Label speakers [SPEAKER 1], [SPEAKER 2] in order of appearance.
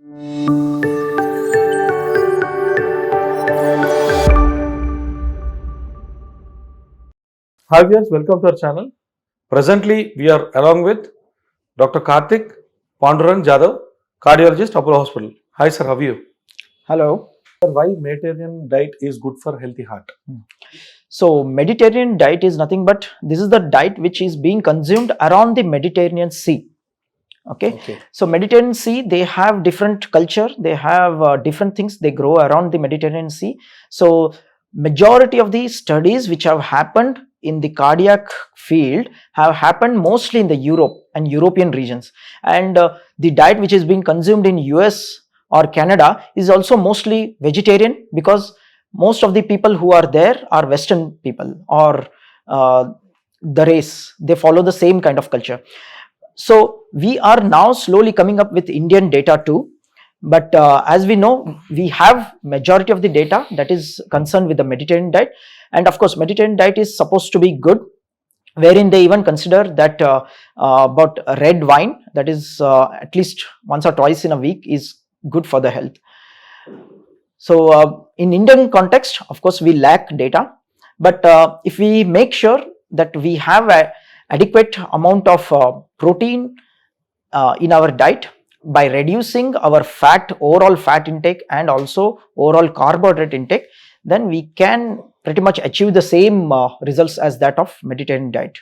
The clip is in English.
[SPEAKER 1] Hi viewers, welcome to our channel. Presently, we are along with Dr. Karthik Paanduranga, cardiologist, Apollo Hospital. Hi sir, how are you?
[SPEAKER 2] Hello.
[SPEAKER 1] Sir, why Mediterranean diet is good for healthy heart?
[SPEAKER 2] So Mediterranean diet is nothing but this is the diet which is being consumed around the Mediterranean Sea. Okay. So Mediterranean Sea, they have different culture, they have different things, they grow around the Mediterranean Sea. So majority of the studies which have happened in the cardiac field have happened mostly in the Europe and European regions, and the diet which is being consumed in US or Canada is also mostly vegetarian, because most of the people who are there are Western people, or the race, they follow the same kind of culture. So we are now slowly coming up with Indian data too, but as we know, we have majority of the data that is concerned with the Mediterranean diet, and of course Mediterranean diet is supposed to be good, wherein they even consider that about red wine, that is at least once or twice in a week, is good for the health. So in Indian context, of course, we lack data, but if we make sure that we have a adequate amount of protein in our diet, by reducing our overall fat intake and also overall carbohydrate intake, then we can pretty much achieve the same results as that of Mediterranean diet.